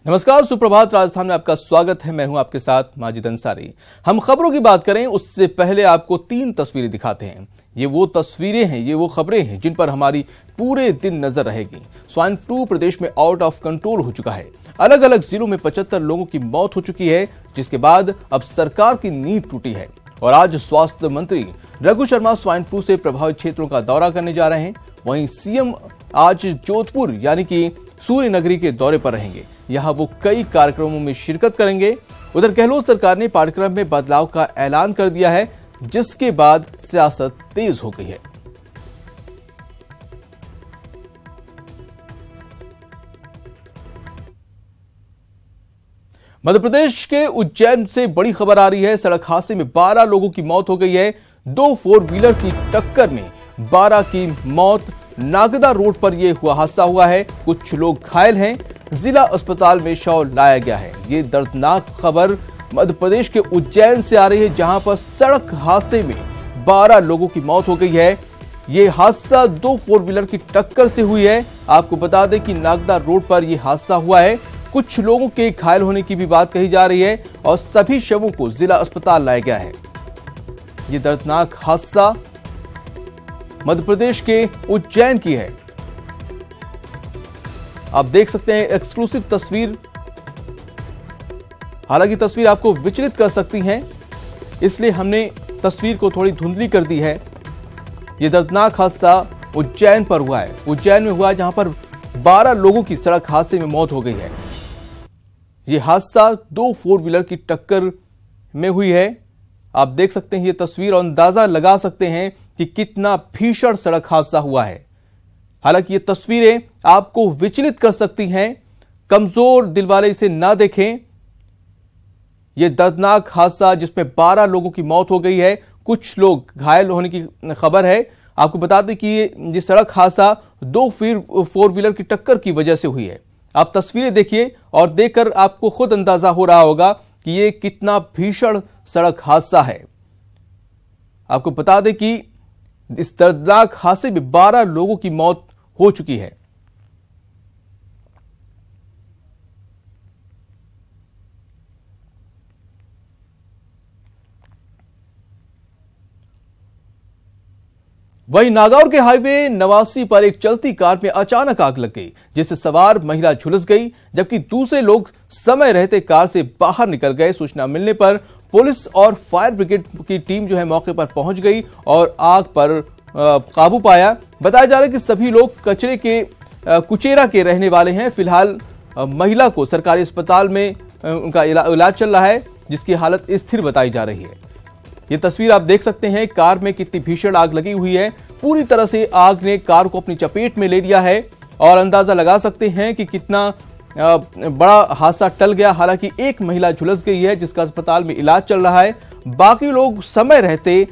नमस्कार, सुप्रभात। राजस्थान में आपका स्वागत है। मैं हूं आपके साथ माजिद अंसारी। हम खबरों की बात करें उससे पहले आपको 3 तस्वीरें दिखाते हैं। ये वो तस्वीरें हैं, ये वो खबरें हैं जिन पर हमारी पूरे दिन नजर रहेगी। स्वाइन फ्लू प्रदेश में आउट ऑफ कंट्रोल हो चुका है। अलग अलग जिलों में 75 लोगों की मौत हो चुकी है, जिसके बाद अब सरकार की नींव टूटी है। और आज स्वास्थ्य मंत्री रघु शर्मा स्वाइन फ्लू से प्रभावित क्षेत्रों का दौरा करने जा रहे हैं। वहीं सीएम आज जोधपुर यानी कि सूर्य नगरी के दौरे पर रहेंगे। यहां वो कई कार्यक्रमों में शिरकत करेंगे। उधर गहलोत सरकार ने पाठ्यक्रम में बदलाव का ऐलान कर दिया है, जिसके बाद सियासत तेज हो गई है। मध्य प्रदेश के उज्जैन से बड़ी खबर आ रही है। सड़क हादसे में 12 लोगों की मौत हो गई है। 2 4 व्हीलर की टक्कर में 12 की मौत। नागदा रोड पर यह हादसा हुआ है। कुछ लोग घायल हैं। जिला अस्पताल में शव लाया गया है। ये दर्दनाक खबर मध्य प्रदेश के उज्जैन से आ रही है, जहां पर सड़क हादसे में 12 लोगों की मौत हो गई है। यह हादसा 2 4 व्हीलर की टक्कर से हुई है। आपको बता दें कि नागदा रोड पर यह हादसा हुआ है। कुछ लोगों के घायल होने की भी बात कही जा रही है और सभी शवों को जिला अस्पताल लाया गया है। यह दर्दनाक हादसा मध्य प्रदेश के उज्जैन की है। आप देख सकते हैं एक्सक्लूसिव तस्वीर। हालांकि तस्वीर आपको विचलित कर सकती हैं, इसलिए हमने तस्वीर को थोड़ी धुंधली कर दी है। यह दर्दनाक हादसा उज्जैन पर हुआ है। उज्जैन में हुआ है, जहां पर 12 लोगों की सड़क हादसे में मौत हो गई है। यह हादसा 2 4 व्हीलर की टक्कर में हुई है। आप देख सकते हैं ये तस्वीर और अंदाजा लगा सकते हैं कि कितना भीषण सड़क हादसा हुआ है। हालांकि ये तस्वीरें आपको विचलित कर सकती हैं। कमजोर दिल वाले इसे ना देखें। यह दर्दनाक हादसा जिसमें 12 लोगों की मौत हो गई है, कुछ लोग घायल होने की खबर है। आपको बता दें कि ये सड़क हादसा 2 4 व्हीलर की टक्कर की वजह से हुई है। आप तस्वीरें देखिए और देखकर आपको खुद अंदाजा हो रहा होगा कि यह कितना भीषण सड़क हादसा है। आपको बता दें कि इस दर्दनाक हादसे में 12 लोगों की मौत हो चुकी है। वहीं नागौर के हाईवे 89 पर एक चलती कार में अचानक आग लग गई, जिससे सवार महिला झुलस गई, जबकि दूसरे लोग समय रहते कार से बाहर निकल गए। सूचना मिलने पर पुलिस और फायर ब्रिगेड की टीम जो है मौके पर पहुंच गई और आग पर काबू पाया। बताया जा रहा है कि सभी लोग कचरे के कुचेरा के रहने वाले हैं। फिलहाल महिला को सरकारी अस्पताल में उनका इलाज चल रहा है, जिसकी हालत स्थिर बताई जा रही है। ये तस्वीर आप देख सकते हैं, कार में कितनी भीषण आग लगी हुई है। पूरी तरह से आग ने कार को अपनी चपेट में ले लिया है और अंदाजा लगा सकते हैं कि कितना बड़ा हादसा टल गया। हालांकि एक महिला झुलस गई है, जिसका अस्पताल में इलाज चल रहा है। बाकी लोग समय रहते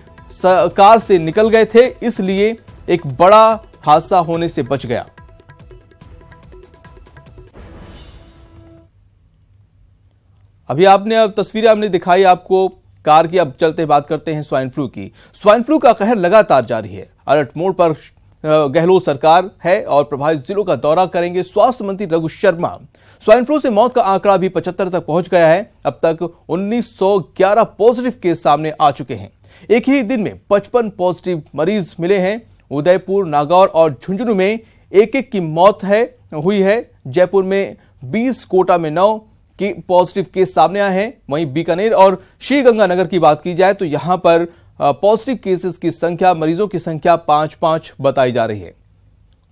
कार से निकल गए थे, इसलिए एक बड़ा हादसा होने से बच गया। अभी अब तस्वीरें हमने दिखाई आपको कार की। अब चलते बात करते हैं स्वाइन फ्लू की। स्वाइन फ्लू का कहर लगातार जारी है। अलर्ट मोड पर गहलोत सरकार है और प्रभावित जिलों का दौरा करेंगे स्वास्थ्य मंत्री रघु शर्मा। स्वाइन फ्लू से मौत का आंकड़ा भी 75 तक पहुंच गया है। अब तक 1911 पॉजिटिव केस सामने आ चुके हैं। एक ही दिन में 55 पॉजिटिव मरीज मिले हैं। उदयपुर, नागौर और झुंझुनू में एक की मौत हुई है। जयपुर में 20, कोटा में 9 के पॉजिटिव केस सामने आए हैं। वहीं बीकानेर और श्रीगंगानगर की बात की जाए तो यहां पर पॉजिटिव केसेस की संख्या, मरीजों की संख्या 5-5 बताई जा रही है।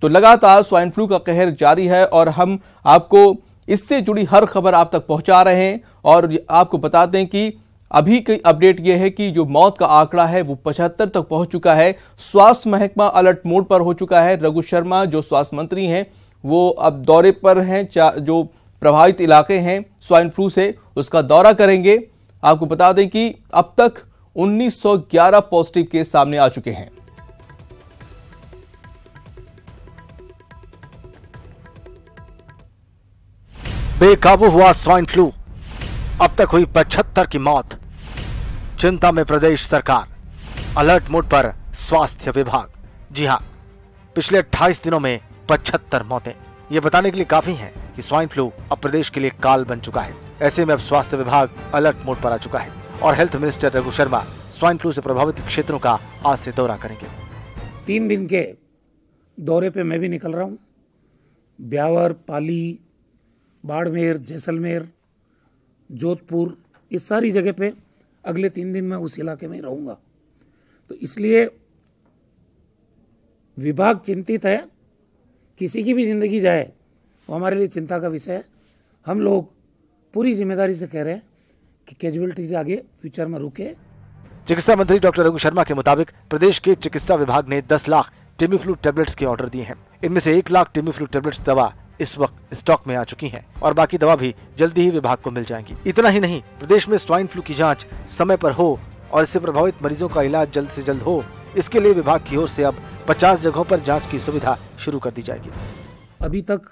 तो लगातार स्वाइन फ्लू का कहर जारी है और हम आपको इससे जुड़ी हर खबर आप तक पहुंचा रहे हैं। और आपको बता दें कि अभी की अपडेट यह है कि जो मौत का आंकड़ा है वो 75 तक पहुंच चुका है। स्वास्थ्य महकमा अलर्ट मोड पर हो चुका है। रघु शर्मा जो स्वास्थ्य मंत्री हैं वो अब दौरे पर हैं। जो प्रभावित इलाके हैं स्वाइन फ्लू से, उसका दौरा करेंगे। आपको बता दें कि अब तक 1911 पॉजिटिव केस सामने आ चुके हैं। बेकाबू हुआ स्वाइन फ्लू, अब तक हुई 75 की मौत। चिंता में प्रदेश सरकार, अलर्ट मोड पर स्वास्थ्य विभाग। जी हां, पिछले 28 दिनों में 75 मौतें, ये बताने के लिए काफी हैं कि स्वाइन फ्लू अब प्रदेश के लिए काल बन चुका है। ऐसे में अब स्वास्थ्य विभाग अलर्ट मोड पर आ चुका है और health minister Raghu Sharma swine flu से प्रभावित क्षेत्रों का आज से दौरा करेंगे। 3 दिन के दौरे पे मैं भी निकल रहा हूँ। ब्यावर, पाली, बाड़मेर, जैसलमेर, जोधपुर, इस सारी जगह पे अगले 3 दिन मैं उस इलाके में रहूँगा। तो इसलिए विभाग चिंतित है। किसी की भी जिंदगी जाए वो हमारे लिए चिंता का विषय है। हम लोग पूरी जिम्मेदारी से कह रहे हैं कि कैजुअलिटी से आगे फ्यूचर में रुके। चिकित्सा मंत्री डॉक्टर रघु शर्मा के मुताबिक प्रदेश के चिकित्सा विभाग ने 10 लाख टेमीफ्लू टैबलेट्स के ऑर्डर दिए हैं। इनमें से 1 लाख टेमीफ्लू टैबलेट्स दवा इस वक्त स्टॉक में आ चुकी हैं और बाकी दवा भी जल्दी ही विभाग को मिल जाएंगी। इतना ही नहीं, प्रदेश में स्वाइन फ्लू की जांच समय पर हो और इससे प्रभावित मरीजों का इलाज जल्द से जल्द हो, इसके लिए विभाग की ओर से अब 50 जगहों पर जांच की सुविधा शुरू कर दी जाएगी। अभी तक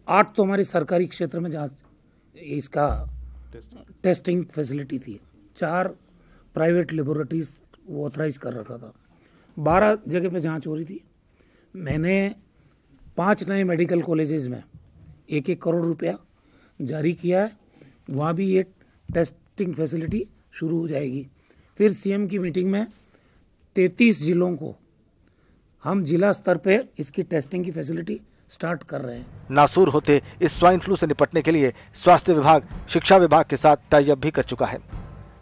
8 तो हमारे सरकारी क्षेत्र में जांच इसका टेस्टिंग फैसिलिटी थी। 4 प्राइवेट लेबोरेटरीज वो ऑथराइज कर रखा था। 12 जगह पे जांच हो रही थी। मैंने 5 नए मेडिकल कॉलेजेस में 1-1 करोड़ रुपया जारी किया है। वहाँ भी ये टेस्टिंग फैसिलिटी शुरू हो जाएगी। फिर सीएम की मीटिंग में 33 जिलों को हम जिला स्तर पे इसकी टेस्टिंग की फैसिलिटी स्टार्ट कर रहे हैं। नासूर होते इस स्वाइन फ्लू से निपटने के लिए स्वास्थ्य विभाग शिक्षा विभाग के साथ टाई अप भी कर चुका है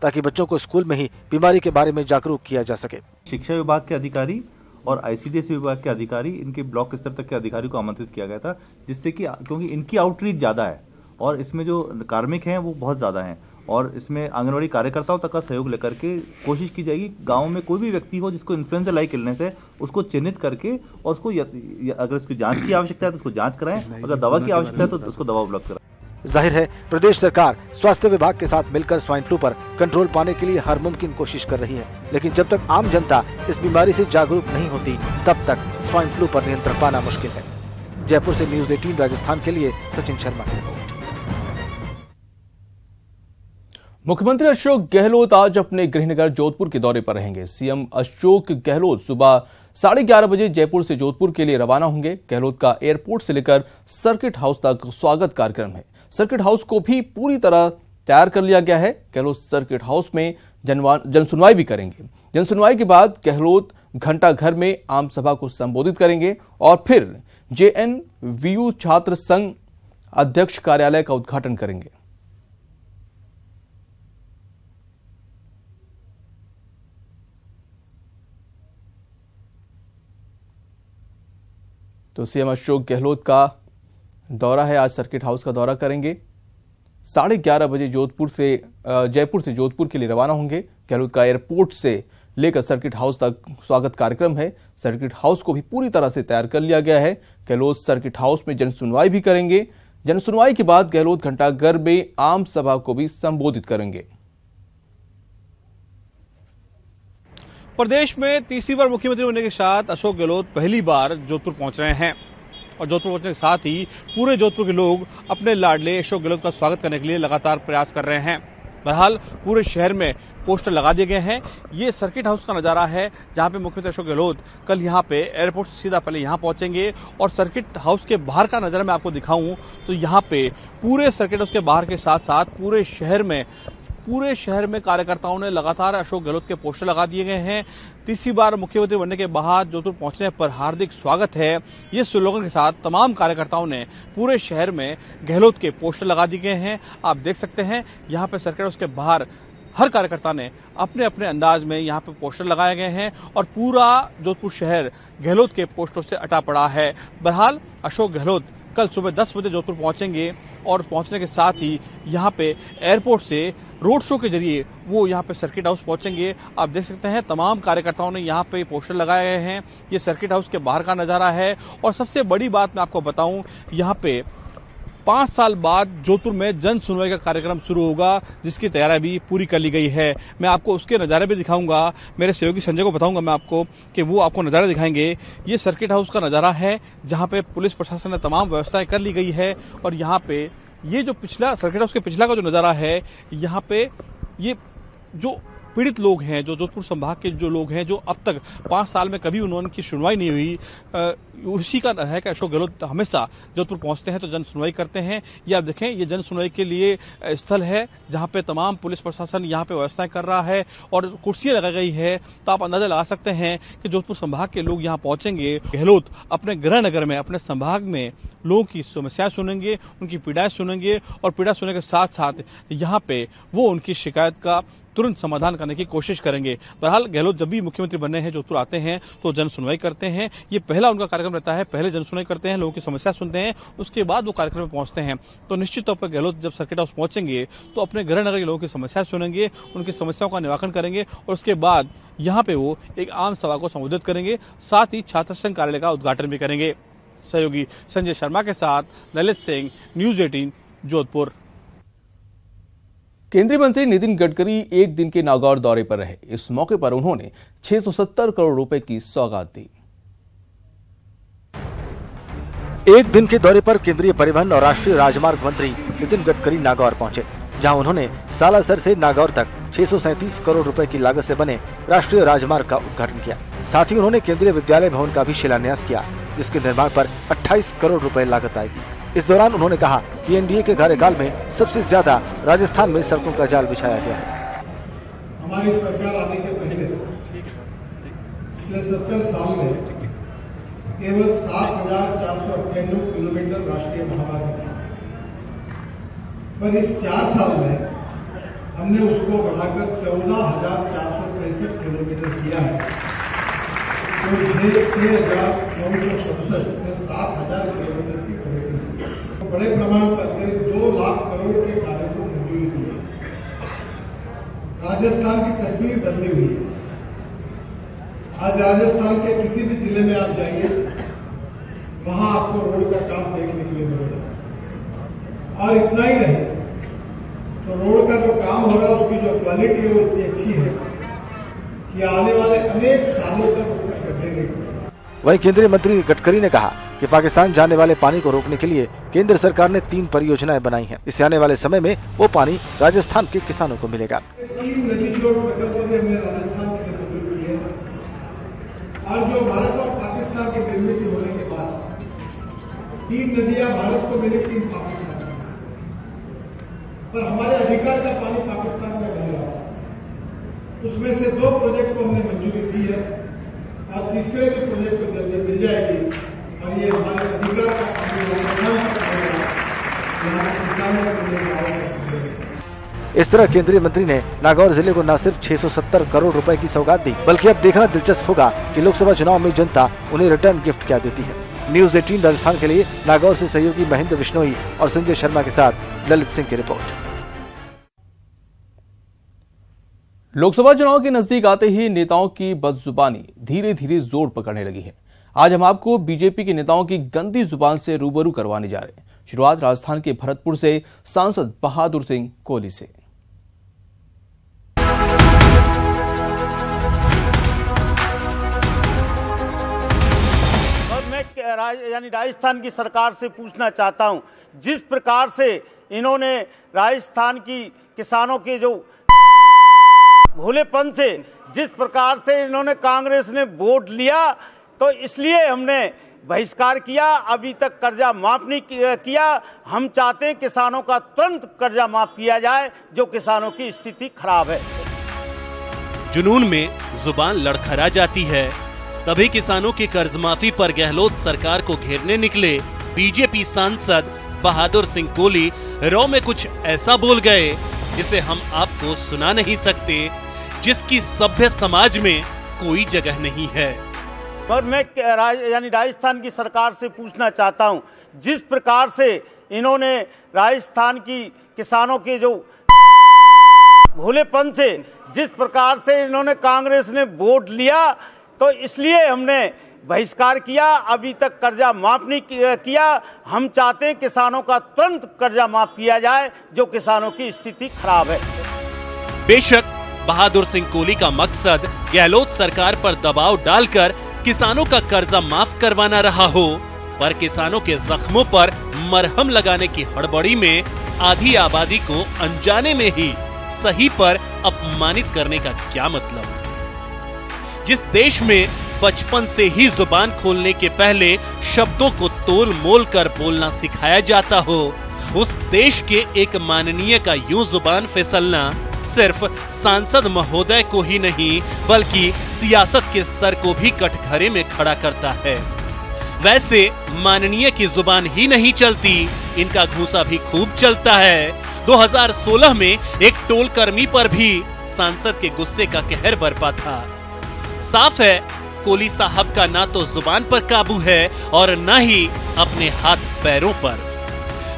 ताकि बच्चों को स्कूल में ही बीमारी के बारे में जागरूक किया जा सके। शिक्षा विभाग के अधिकारी और आईसीडीएस विभाग के अधिकारी, इनके ब्लॉक स्तर तक के अधिकारी को आमंत्रित किया गया था, जिससे कि क्योंकि इनकी आउटरीच ज्यादा है और इसमें जो कार्मिक हैं वो बहुत ज्यादा हैं और इसमें आंगनवाड़ी कार्यकर्ताओं तक का सहयोग लेकर के कोशिश की जाएगी। गांव में कोई भी व्यक्ति हो जिसको इन्फ्लुएंजा लाइक इलनेस है, उसको चिन्हित करके और उसको अगर उसकी जांच की आवश्यकता है तो उसको जांच कराएं, अगर दवा की आवश्यकता है तो उसको दवा उपलब्ध कराएं। जाहिर है प्रदेश सरकार स्वास्थ्य विभाग के साथ मिलकर स्वाइन फ्लू पर कंट्रोल पाने के लिए हर मुमकिन कोशिश कर रही है, लेकिन जब तक आम जनता इस बीमारी से जागरूक नहीं होती तब तक स्वाइन फ्लू पर नियंत्रण पाना मुश्किल है। जयपुर से न्यूज़ 18 राजस्थान के लिए सचिन शर्मा की रिपोर्ट। मुख्यमंत्री अशोक गहलोत आज अपने गृहनगर जोधपुर के दौरे पर रहेंगे। सीएम अशोक गहलोत सुबह 11:30 बजे जयपुर से जोधपुर के लिए रवाना होंगे। गहलोत का एयरपोर्ट से लेकर सर्किट हाउस तक स्वागत कार्यक्रम है। सर्किट हाउस को भी पूरी तरह तैयार कर लिया गया है। गहलोत सर्किट हाउस में जनसुनवाई भी करेंगे। जनसुनवाई के बाद गहलोत घंटा घर में आम सभा को संबोधित करेंगे और फिर जेएनवीयू छात्र संघ अध्यक्ष कार्यालय का उद्घाटन करेंगे। तो सीएम अशोक गहलोत का दौरा है, आज सर्किट हाउस का दौरा करेंगे। 11:30 बजे जयपुर से जोधपुर के लिए रवाना होंगे। गहलोत का एयरपोर्ट से लेकर सर्किट हाउस तक स्वागत कार्यक्रम है। सर्किट हाउस को भी पूरी तरह से तैयार कर लिया गया है। गहलोत सर्किट हाउस में जनसुनवाई भी करेंगे। जनसुनवाई के बाद गहलोत घंटाघर में आम सभा को भी संबोधित करेंगे। प्रदेश में तीसरी बार मुख्यमंत्री होने के साथ अशोक गहलोत पहली बार जोधपुर पहुंच रहे हैं और जोधपुर पहुंचने के साथ ही पूरे जोधपुर के लोग अपने लाडले अशोक गहलोत का स्वागत करने के लिए लगातार प्रयास कर रहे हैं। बहरहाल पूरे शहर में पोस्टर लगा दिए गए हैं। ये सर्किट हाउस का नजारा है जहां पे मुख्यमंत्री अशोक गहलोत कल यहां पे एयरपोर्ट से सीधा पहले यहां पहुंचेंगे और सर्किट हाउस के बाहर का नजारा मैं आपको दिखाऊं तो यहां पे पूरे सर्किट हाउस के बाहर के साथ साथ पूरे शहर में कार्यकर्ताओं ने लगातार अशोक गहलोत के पोस्टर लगा दिए गए हैं। तीसरी बार मुख्यमंत्री बनने के बाद जोधपुर पहुंचने पर हार्दिक स्वागत है, ये स्लोगन के साथ तमाम कार्यकर्ताओं ने पूरे शहर में गहलोत के पोस्टर लगा दिए गए हैं। आप देख सकते हैं यहाँ पे सर्किट हाउस के बाहर हर कार्यकर्ता ने अपने अपने अंदाज में यहाँ पे पोस्टर लगाए गए हैं और पूरा जोधपुर शहर गहलोत के पोस्टरों से अटा पड़ा है। बहरहाल अशोक गहलोत कल सुबह 10 बजे जोधपुर पहुंचेंगे और पहुंचने के साथ ही यहाँ पे एयरपोर्ट से रोड शो के जरिए वो यहाँ पे सर्किट हाउस पहुंचेंगे। आप देख सकते हैं तमाम कार्यकर्ताओं ने यहाँ पे पोस्टर लगाए गए हैं। ये सर्किट हाउस के बाहर का नजारा है और सबसे बड़ी बात मैं आपको बताऊं, यहाँ पे 5 साल बाद जोधपुर में जन सुनवाई का कार्यक्रम शुरू होगा जिसकी तैयारी भी पूरी कर ली गई है। मैं आपको उसके नज़ारे भी दिखाऊंगा। मेरे सहयोगी संजय को बताऊंगा मैं आपको कि वो आपको नज़ारे दिखाएंगे। ये सर्किट हाउस का नज़ारा है जहां पे पुलिस प्रशासन ने तमाम व्यवस्थाएं कर ली गई है और यहाँ पे ये जो पिछला सर्किट हाउस के पिछला का जो नज़ारा है, यहाँ पे ये जो पीड़ित लोग हैं, जो जोधपुर संभाग के जो लोग हैं, जो अब तक 5 साल में कभी उनकी सुनवाई नहीं हुई, उसी का है कि अशोक गहलोत हमेशा जोधपुर पहुंचते हैं तो जन सुनवाई करते हैं। ये आप देखें, ये जन सुनवाई के लिए स्थल है जहां पे तमाम पुलिस प्रशासन यहां पे व्यवस्थाएं कर रहा है और कुर्सियां लगाई गई है। तो आप अंदाजा लगा सकते हैं कि जोधपुर संभाग के लोग यहां पहुंचेंगे। गहलोत अपने गृह नगर में, अपने संभाग में लोगों की समस्याएं सुनेंगे, उनकी पीड़ाएं सुनेंगे और पीड़ा सुनने के साथ साथ यहाँ पे वो उनकी शिकायत का तुरंत समाधान करने की कोशिश करेंगे। बहरहाल गहलोत जब भी मुख्यमंत्री बनने हैं, जोधपुर आते हैं तो जन सुनवाई करते हैं। ये पहला उनका कार्यक्रम रहता है, पहले जन सुनवाई करते हैं, लोगों की समस्या सुनते हैं, उसके बाद वो कार्यक्रम में पहुंचते हैं। तो निश्चित तौर पर गहलोत जब सर्किट हाउस पहुंचेंगे तो अपने गृह नगर के लोगों की समस्याएं सुनेंगे, उनकी समस्याओं का निराकरण करेंगे और उसके बाद यहाँ पे वो एक आम सभा को संबोधित करेंगे, साथ ही छात्र संघ कार्यालय का उद्घाटन भी करेंगे। सहयोगी संजय शर्मा के साथ ललित सिंह, न्यूज 18 जोधपुर। केंद्रीय मंत्री नितिन गडकरी एक दिन के नागौर दौरे पर रहे। इस मौके पर उन्होंने 670 करोड़ रुपए की सौगात दी। एक दिन के दौरे पर केंद्रीय परिवहन और राष्ट्रीय राजमार्ग मंत्री नितिन गडकरी नागौर पहुंचे, जहां उन्होंने सालासर से नागौर तक 637 करोड़ रुपए की लागत से बने राष्ट्रीय राजमार्ग का उद्घाटन किया। साथ ही उन्होंने केंद्रीय विद्यालय भवन का भी शिलान्यास किया, जिसके निर्माण पर 28 करोड़ रुपए लागत आएगी। इस दौरान उन्होंने कहा कि एनडीए के कार्यकाल में सबसे ज्यादा राजस्थान में सड़कों का जाल बिछाया गया है। हमारी सरकार आने के पहले पिछले 70 साल में केवल 7,498 किलोमीटर राष्ट्रीय महामार्ग था, पर इस 4 साल में हमने उसको बढ़ाकर 14,465 किलोमीटर किया है। तो 6,967 में 7,000 किलोमीटर की प्रगति, बड़े प्रमाण पर करीब 2 लाख करोड़ के कार्य को मंजूरी दी है। राजस्थान की तस्वीर बदली हुई है। आज राजस्थान के किसी भी जिले में आप जाइए, वहां आपको रोड का काम देखने के लिए मिलेगा। और इतना ही नहीं, तो रोड का जो काम हो रहा है उसकी जो क्वालिटी है वो इतनी अच्छी है कि आने वाले अनेक सालों तक उसका गड्ढे नहीं। वहीं केंद्रीय मंत्री गडकरी ने कहा कि पाकिस्तान जाने वाले पानी को रोकने के लिए केंद्र सरकार ने 3 परियोजनाएं बनाई हैं। इससे आने वाले समय में वो पानी राजस्थान के किसानों को मिलेगा। 3 नदी जोड़ प्रकल्प भी हमने राजस्थान के लिए मंजूर किए हैं और जो भारत और पाकिस्तान की निर्मित होने के बाद 3 नदियां भारत को मिली, 3 पाकिस्तान, पर हमारे अधिकार का पानी पाकिस्तान में बह रहा था। उसमें से 2 प्रोजेक्ट को हमने मंजूरी दी है और तीसरे भी प्रोजेक्ट को जल्दी मिल जाएगी और ये हमारे अधिकार का पानी राजस्थान तक आएगा, यहाँ किसानों के लिए। इस तरह केंद्रीय मंत्री ने नागौर जिले को न सिर्फ 670 करोड़ रुपए की सौगात दी, बल्कि अब देखना दिलचस्प होगा कि लोकसभा चुनाव में जनता उन्हें रिटर्न गिफ्ट क्या देती है। न्यूज 18 राजस्थान के लिए नागौर से सहयोगी महेंद्र बिश्नोई और संजय शर्मा के साथ ललित सिंह की रिपोर्ट। लोकसभा चुनाव के नजदीक आते ही नेताओं की बदजुबानी धीरे धीरे जोर पकड़ने लगी है। आज हम आपको बीजेपी के नेताओं की गंदी जुबान से रूबरू करवाने जा रहे हैं। शुरुआत राजस्थान के भरतपुर से सांसद बहादुर सिंह कोहली से। और मैं यानी राजस्थान की सरकार से पूछना चाहता हूं, जिस प्रकार से इन्होंने राजस्थान की किसानों के जो भोलेपन से जिस प्रकार से इन्होंने कांग्रेस ने वोट लिया, तो इसलिए हमने बहिष्कार किया। अभी तक कर्जा माफ नहीं किया। हम चाहते हैं किसानों का तुरंत कर्जा माफ किया जाए, जो किसानों की स्थिति खराब है। जुनून में जुबान लड़खड़ा जाती है, तभी किसानों की कर्ज माफी पर गहलोत सरकार को घेरने निकले बीजेपी सांसद बहादुर सिंह कोहली रॉ में कुछ ऐसा बोल गए जिसे हम आपको सुना नहीं सकते, जिसकी सभ्य समाज में कोई जगह नहीं है। पर मैं यानी राजस्थान की सरकार से पूछना चाहता हूं, जिस प्रकार से इन्होंने राजस्थान की किसानों के जो भोलेपन से जिस प्रकार से इन्होंने कांग्रेस ने वोट लिया, तो इसलिए हमने बहिष्कार किया। अभी तक कर्जा माफ नहीं किया। हम चाहते हैं किसानों का तुरंत कर्जा माफ किया जाए, जो किसानों की स्थिति खराब है। बेशक बहादुर सिंह कोहली का मकसद गहलोत सरकार पर दबाव डालकर किसानों का कर्जा माफ करवाना रहा हो, पर किसानों के जख्मों पर मरहम लगाने की हड़बड़ी में आधी आबादी को अनजाने में ही सही पर अपमानित करने का क्या मतलब? जिस देश में बचपन से ही जुबान खोलने के पहले शब्दों को तोल मोल कर बोलना सिखाया जाता हो, उस देश के एक माननीय का यूं जुबान फिसलना सिर्फ सांसद महोदय को ही नहीं बल्कि सियासत के स्तर को भी कटघरे में खड़ा करता है। वैसे माननीय की जुबान ही नहीं चलती, इनका घूंसा भी खूब चलता है। 2016 में एक टोल कर्मी पर भी सांसद के गुस्से का कहर बरपा था। साफ है कोली साहब का ना तो जुबान पर काबू है और ना ही अपने हाथ पैरों पर।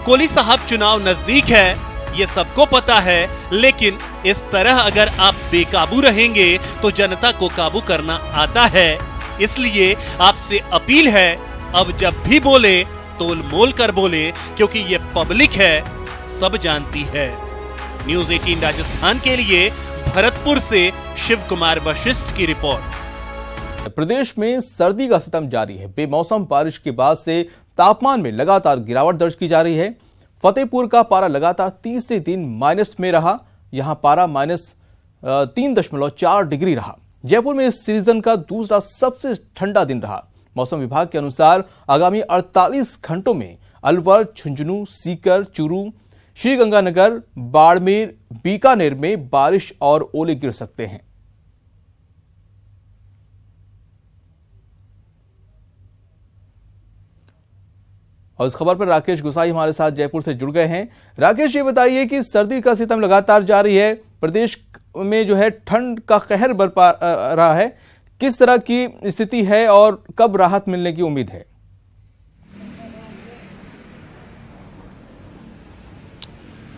कोली साहब चुनाव नजदीक है, ये सबको पता है, लेकिन इस तरह अगर आप बेकाबू रहेंगे तो जनता को काबू करना आता है। इसलिए आपसे अपील है, अब जब भी बोले तोल मोल कर बोले, क्योंकि ये पब्लिक है, सब जानती है। न्यूज़ 18 राजस्थान के लिए भरतपुर से शिव कुमार वशिष्ठ की रिपोर्ट। प्रदेश में सर्दी का सितम जारी है। बेमौसम बारिश के बाद से तापमान में लगातार गिरावट दर्ज की जा रही है। फतेहपुर का पारा लगातार तीसरे दिन माइनस में रहा। यहां पारा -3.4 डिग्री रहा। जयपुर में इस सीजन का दूसरा सबसे ठंडा दिन रहा। मौसम विभाग के अनुसार आगामी 48 घंटों में अलवर, झुंझुनू, सीकर, चूरू, श्रीगंगानगर, बाड़मेर, बीकानेर में बारिश और ओले गिर सकते हैं। और इस खबर पर राकेश गुसाई हमारे साथ जयपुर से जुड़ गए हैं। राकेश, ये बताइए कि सर्दी का सितम लगातार जारी है, प्रदेश में जो है ठंड का कहर बरपा रहा है, किस तरह की स्थिति है और कब राहत मिलने की उम्मीद है?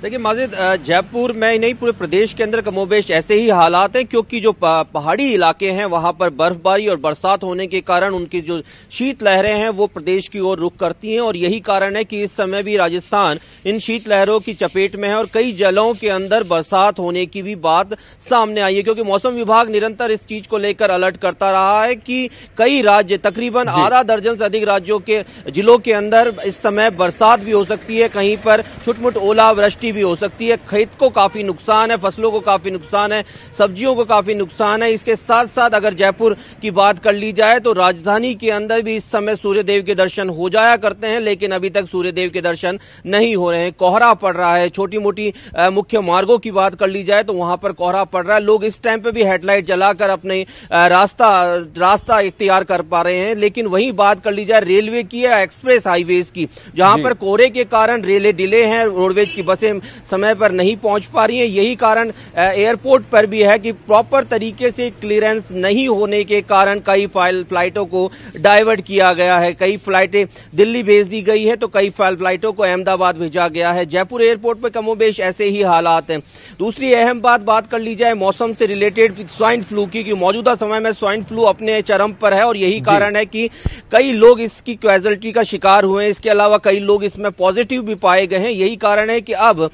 देखिए माजिद, जयपुर में ही नहीं पूरे प्रदेश के अंदर कमोबेश ऐसे ही हालात हैं, क्योंकि जो पहाड़ी इलाके हैं वहां पर बर्फबारी और बरसात होने के कारण उनकी जो शीत लहरें हैं वो प्रदेश की ओर रुख करती हैं। और यही कारण है कि इस समय भी राजस्थान इन शीत लहरों की चपेट में है और कई जिलों के अंदर बरसात होने की भी बात सामने आई है, क्योंकि मौसम विभाग निरंतर इस चीज को लेकर अलर्ट करता रहा है कि कई राज्य, तकरीबन आधा दर्जन से अधिक राज्यों के जिलों के अंदर इस समय बरसात भी हो सकती है, कहीं पर छुटमुट ओलावृष्टि भी हो सकती है। खेत को काफी नुकसान है, फसलों को काफी नुकसान है, सब्जियों को काफी नुकसान है। इसके साथ साथ अगर जयपुर की बात कर ली जाए तो राजधानी के अंदर भी इस समय सूर्यदेव के दर्शन हो जाया करते हैं, लेकिन अभी तक सूर्यदेव के दर्शन नहीं हो रहे हैं। कोहरा पड़ रहा है। छोटी मोटी मुख्य मार्गों की बात कर ली जाए तो वहां पर कोहरा पड़ रहा है। लोग इस टाइम पे भी हेडलाइट जलाकर अपने रास्ता इख्तियार कर पा रहे हैं। लेकिन वहीं बात कर ली जाए रेलवे की या एक्सप्रेस हाईवेज की, जहां पर कोहरे के कारण रेलें डिले हैं, रोडवेज की बसें समय पर नहीं पहुंच पा रही हैं। यही कारण एयरपोर्ट पर भी है कि प्रॉपर तरीके से क्लियरेंस नहीं होने के कारण कई फ्लाइटों को डाइवर्ट किया गया है। कई फ्लाइटें दिल्ली भेज दी गई है तो कई फ्लाइटों को अहमदाबाद भेजा गया है। जयपुर एयरपोर्ट पर कमोबेश ऐसे ही हालात हैं। दूसरी अहम बात कर ली जाए मौसम से रिलेटेड स्वाइन फ्लू की, मौजूदा समय में स्वाइन फ्लू अपने चरम पर है और यही कारण है कि कई लोग इसकी कैजुअलिटी का शिकार हुए हैं। इसके अलावा कई लोग इसमें पॉजिटिव भी पाए गए हैं। यही कारण है कि अब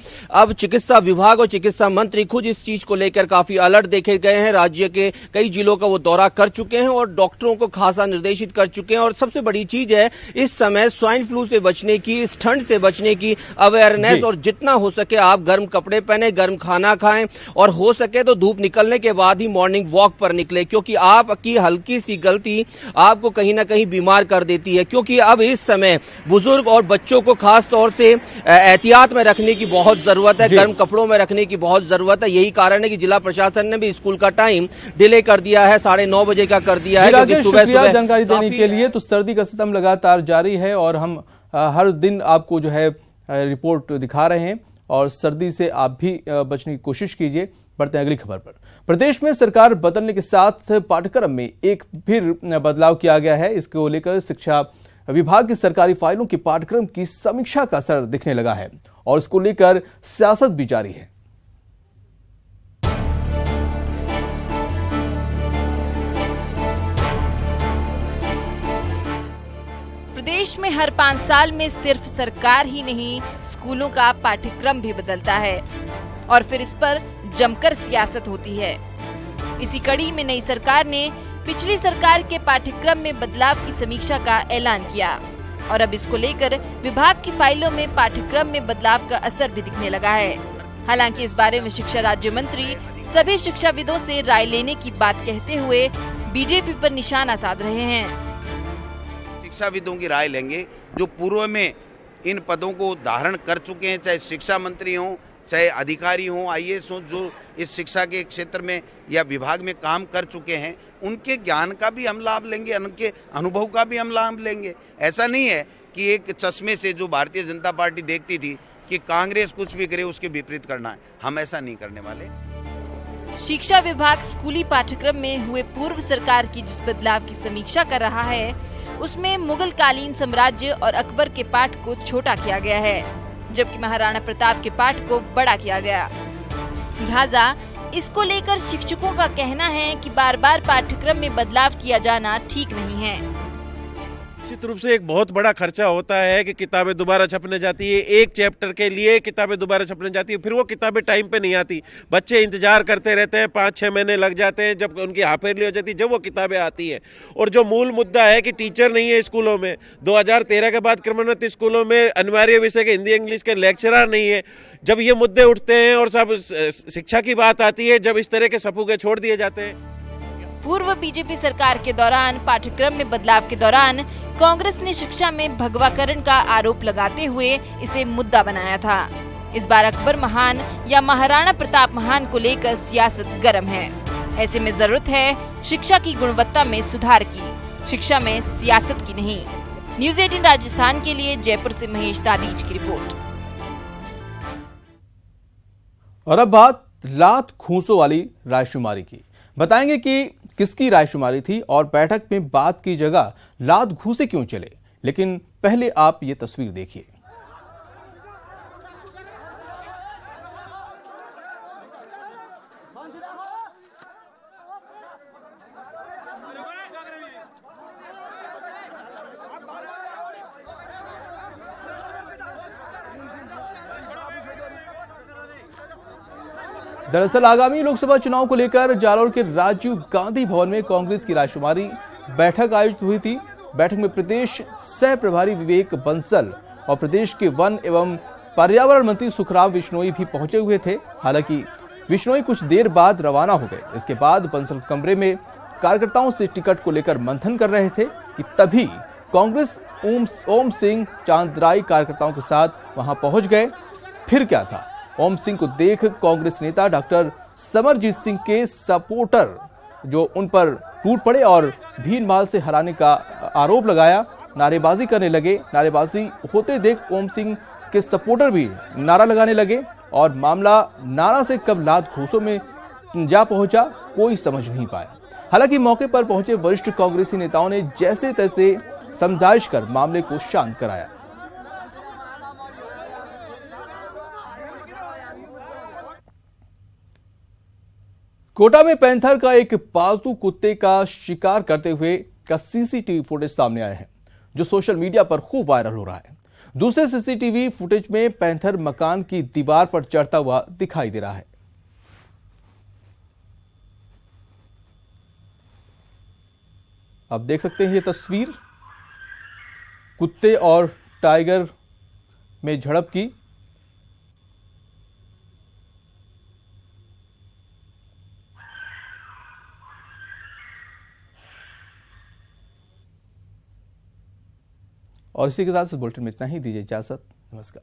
चिकित्सा विभाग और चिकित्सा मंत्री खुद इस चीज को लेकर काफी अलर्ट देखे गए हैं। राज्य के कई जिलों का वो दौरा कर चुके हैं और डॉक्टरों को खासा निर्देशित कर चुके हैं। और सबसे बड़ी चीज है इस समय स्वाइन फ्लू से बचने की, इस ठंड से बचने की अवेयरनेस, और जितना हो सके आप गर्म कपड़े पहने, गर्म खाना खाएं और हो सके तो धूप निकलने के बाद ही मॉर्निंग वॉक पर निकले, क्योंकि आपकी हल्की सी गलती आपको कहीं ना कहीं बीमार कर देती है। क्योंकि अब इस समय बुजुर्ग और बच्चों को खास तौर से एहतियात में रखने की बहुत जरूरत है, गर्म कपड़ों में रखने की बहुत जरूरत है। यही कारण है कि जिला प्रशासन ने भी स्कूल का टाइम डिले कर दिया है, 9:30 बजे का कर दिया है। क्योंकि सुबह जानकारी देने के लिए। तो सर्दी का सितम लगातार जारी है और हम हर दिन आपको जो है रिपोर्ट दिखा रहे हैं और सर्दी से आप भी बचने की कोशिश कीजिए। बढ़ते हैं अगली खबर पर। प्रदेश में सरकार बदलने के साथ पाठ्यक्रम में एक फिर बदलाव किया गया है। इसको लेकर शिक्षा विभाग की सरकारी फाइलों के पाठ्यक्रम की समीक्षा का असर दिखने लगा है और इसको लेकर सियासत भी जारी है। प्रदेश में हर 5 साल में सिर्फ सरकार ही नहीं, स्कूलों का पाठ्यक्रम भी बदलता है और फिर इस पर जमकर सियासत होती है। इसी कड़ी में नई सरकार ने पिछली सरकार के पाठ्यक्रम में बदलाव की समीक्षा का ऐलान किया और अब इसको लेकर विभाग की फाइलों में पाठ्यक्रम में बदलाव का असर भी दिखने लगा है। हालांकि इस बारे में शिक्षा राज्य मंत्री सभी शिक्षाविदों से राय लेने की बात कहते हुए बीजेपी पर निशाना साध रहे हैं। शिक्षाविदों की राय लेंगे जो पूर्व में इन पदों को धारण कर चुके हैं, चाहे शिक्षा मंत्री हों, चाहे अधिकारी हों, आईएएस हों, जो इस शिक्षा के क्षेत्र में या विभाग में काम कर चुके हैं, उनके ज्ञान का भी हम लाभ लेंगे, उनके अनुभव का भी हम लाभ लेंगे। ऐसा नहीं है कि एक चश्मे से जो भारतीय जनता पार्टी देखती थी कि कांग्रेस कुछ भी करे उसके विपरीत करना है, हम ऐसा नहीं करने वाले। शिक्षा विभाग स्कूली पाठ्यक्रम में हुए पूर्व सरकार की जिस बदलाव की समीक्षा कर रहा है, उसमें मुगल कालीन साम्राज्य और अकबर के पाठ को छोटा किया गया है, जबकि महाराणा प्रताप के पाठ को बड़ा किया गया। लिहाजा इसको लेकर शिक्षकों का कहना है कि बार बार पाठ्यक्रम में बदलाव किया जाना ठीक नहीं है। निश्चित रूप से एक बहुत बड़ा खर्चा होता है कि किताबें दोबारा छपने जाती है, एक चैप्टर के लिए किताबें दोबारा छपने जाती है, फिर वो किताबें टाइम पे नहीं आती, बच्चे इंतजार करते रहते हैं, 5-6 महीने लग जाते हैं जब उनकी हाफ ईयरली हो जाती है, जब वो किताबें आती है। और जो मूल मुद्दा है कि टीचर नहीं है स्कूलों में, 2013 के बाद क्रमोन्नत स्कूलों में अनिवार्य विषय के हिंदी इंग्लिश के लेक्चरर नहीं है। जब ये मुद्दे उठते हैं और सब शिक्षा की बात आती है, जब इस तरह के सफूगे छोड़ दिए जाते हैं। पूर्व बीजेपी सरकार के दौरान पाठ्यक्रम में बदलाव के दौरान कांग्रेस ने शिक्षा में भगवाकरण का आरोप लगाते हुए इसे मुद्दा बनाया था। इस बार अकबर महान या महाराणा प्रताप महान को लेकर सियासत गर्म है। ऐसे में जरूरत है शिक्षा की गुणवत्ता में सुधार की, शिक्षा में सियासत की नहीं। न्यूज़ 18 राजस्थान के लिए जयपुर से महेश दादीज की रिपोर्ट। और अब बात लात घूंसों वाली रायशुमारी की। बताएंगे कि किसकी रायशुमारी थी और बैठक में बात की जगह लात घूंसे क्यों चले। लेकिन पहले आप ये तस्वीर देखिए। दरअसल आगामी लोकसभा चुनाव को लेकर जालौर के राजीव गांधी भवन में कांग्रेस की रायशुमारी बैठक आयोजित हुई थी। बैठक में प्रदेश सह प्रभारी विवेक बंसल और प्रदेश के वन एवं पर्यावरण मंत्री सुखराम बिश्नोई भी पहुंचे हुए थे। हालांकि बिश्नोई कुछ देर बाद रवाना हो गए। इसके बाद बंसल कमरे में कार्यकर्ताओं से टिकट को लेकर मंथन कर रहे थे कि तभी कांग्रेस ओम सिंह चांदराई कार्यकर्ताओं के साथ वहां पहुंच गए। फिर क्या था, ओम सिंह को देख कांग्रेस नेता डॉक्टर समरजीत सिंह के सपोर्टर जो उन पर टूट पड़े और भीनमाल से हराने का आरोप लगाया, नारेबाजी करने लगे। नारेबाजी होते देख ओम सिंह के सपोर्टर भी नारा लगाने लगे और मामला नारा से कब लात घूंसों में जा पहुंचा कोई समझ नहीं पाया। हालांकि मौके पर पहुंचे वरिष्ठ कांग्रेसी नेताओं ने जैसे तैसे समझाइश कर मामले को शांत कराया। कोटा में पैंथर का एक पालतू कुत्ते का शिकार करते हुए का सीसीटीवी फुटेज सामने आया है, जो सोशल मीडिया पर खूब वायरल हो रहा है। दूसरे सीसीटीवी फुटेज में पैंथर मकान की दीवार पर चढ़ता हुआ दिखाई दे रहा है। आप देख सकते हैं ये तस्वीर कुत्ते और टाइगर में झड़प की। और इसी के साथ इस बुलेटिन में इतना ही। दीजिए इजाजत, नमस्कार।